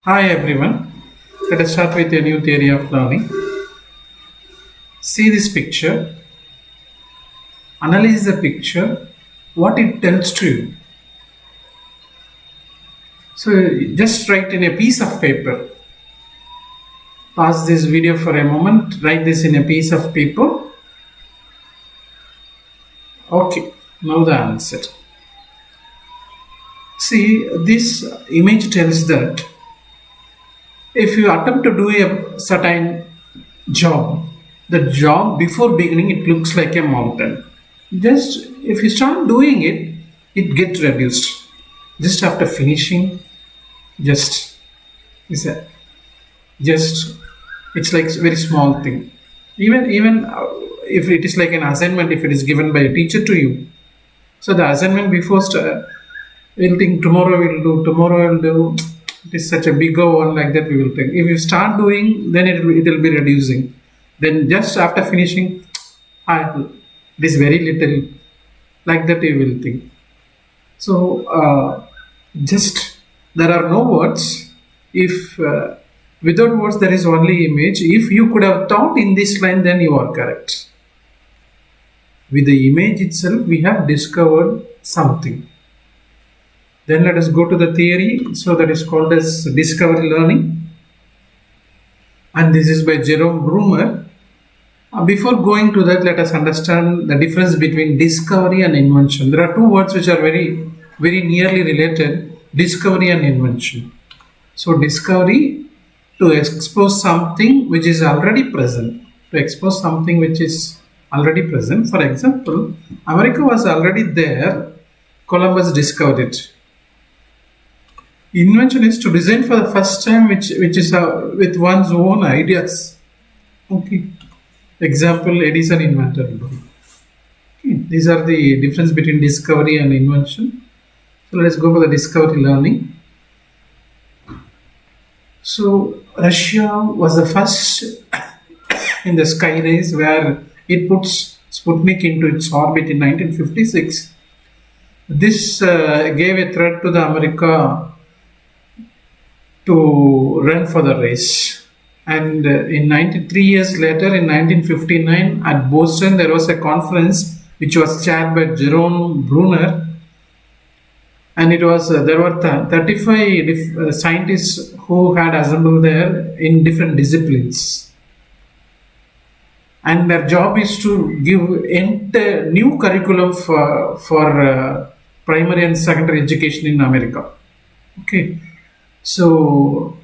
Hi everyone. Let us start with a new theory of learning. See this picture, analyze the picture, what it tells to you. So just write in a piece of paper. Pause this video for a moment, write this in a piece of paper. Okay, now the answer. See, this image tells that if you attempt to do a certain job, the job before beginning it looks like a mountain. Just if you start doing it, it gets reduced. Just after finishing, just is a just it's like very small thing. Even if it is like an assignment, if it is given by a teacher to you, so the assignment before we'll think tomorrow we'll do. It is such a bigger one like that we will think. If you start doing, then it will be reducing. Then just after finishing, it is very little. Like that you will think. So just there are no words. If without words there is only image. If you could have thought in this line, then you are correct. With the image itself, we have discovered something. Then let us go to the theory. So that is called as discovery learning. And this is by Jerome Bruner. Before going to that, let us understand the difference between discovery and invention. There are two words which are very, very nearly related, discovery and invention. So discovery, to expose something which is already present. To expose something which is already present. For example, America was already there. Columbus discovered it. Invention is to design for the first time, which is with one's own ideas. Okay. Example: Edison invented bulb. Okay. These are the difference between discovery and invention. So let's go for the discovery learning. So Russia was the first in the sky race where it puts Sputnik into its orbit in 1956. This gave a threat to the America to run for the race. And in 93 years later, in 1959, at Boston, there was a conference which was chaired by Jerome Bruner, and it was there were 35 scientists who had assembled there in different disciplines, and their job is to give new curriculum for primary and secondary education in America. Okay. So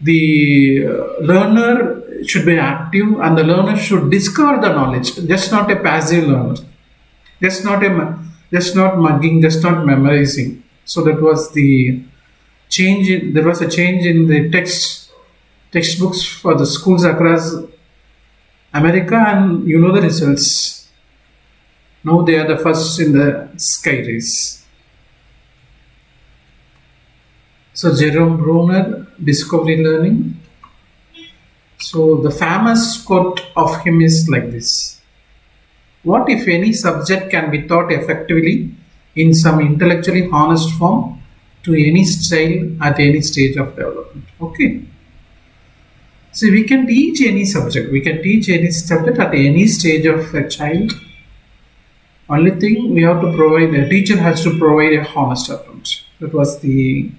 the learner should be active, and the learner should discover the knowledge, just not a passive learner, just not mugging, just not memorizing. So that was the change. There was a change in the textbooks for the schools across America, and you know the results. Now they are the first in the sky race. So Jerome Bruner, discovery learning. So the famous quote of him is like this: what if any subject can be taught effectively in some intellectually honest form to any child at any stage of development? Okay. So we can teach any subject. We can teach any subject at any stage of a child. Only thing we have to provide, a teacher has to provide a honest approach. That was the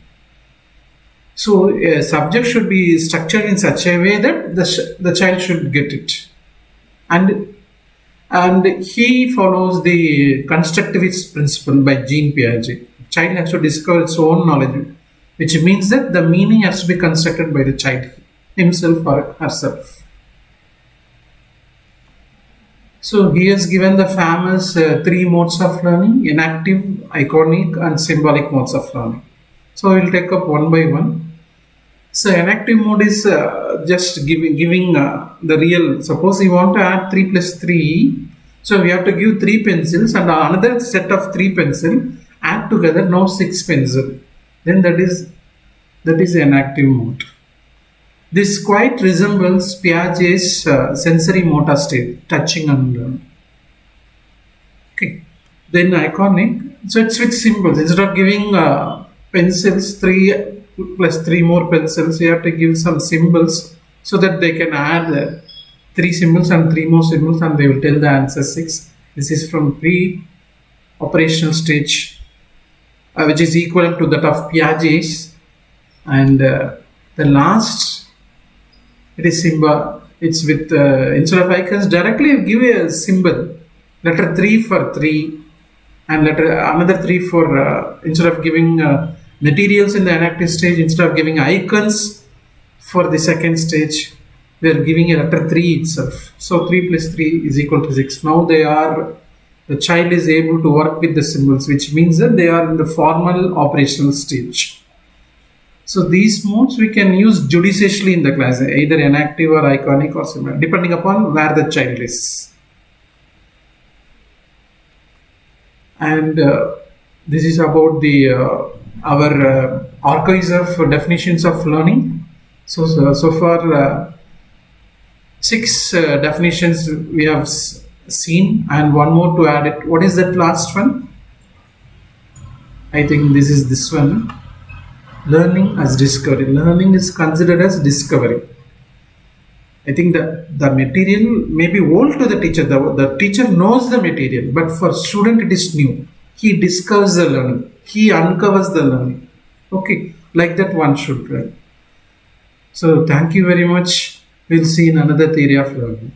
So a subject should be structured in such a way that the child should get it, and he follows the constructivist principle by Jean Piaget. Child has to discover its own knowledge, which means that the meaning has to be constructed by the child himself or herself. So he has given the famous three modes of learning: inactive, iconic, and symbolic modes of learning. So we'll take up one by one. So inactive mode is just giving the real. Suppose you want to add 3 plus 3, so we have to give 3 pencils and another set of 3 pencil, add together, now 6 pencil. Then that is inactive mode. This quite resembles Piaget's sensory motor state, touching and okay. Then iconic. So it's with symbols. Instead of giving pencils, 3 plus 3 more pencils. You have to give some symbols so that they can add 3 symbols and 3 more symbols, and they will tell the answer 6. This is from pre-operational stage, which is equivalent to that of Piaget's. And the last, it is symbol. It's with instead of icons, directly you give a symbol, letter 3 for 3, and letter another 3 for instead of giving materials in the inactive stage, instead of giving icons for the second stage, we are giving a letter 3 itself. So 3 plus 3 is equal to 6. Now the child is able to work with the symbols, which means that they are in the formal operational stage. So these modes we can use judiciously in the class, either inactive or iconic or similar, depending upon where the child is. And this is about the our archives of definitions of learning. So far 6 definitions we have seen, and one more to add it. What is that last one? I think this one. Learning as discovery. Learning is considered as discovery. I think the material may be old to the teacher. The teacher knows the material, but for student it is new. He discovers the learning. He uncovers the learning. Okay, like that one should learn. So thank you very much. We'll see in another theory of learning.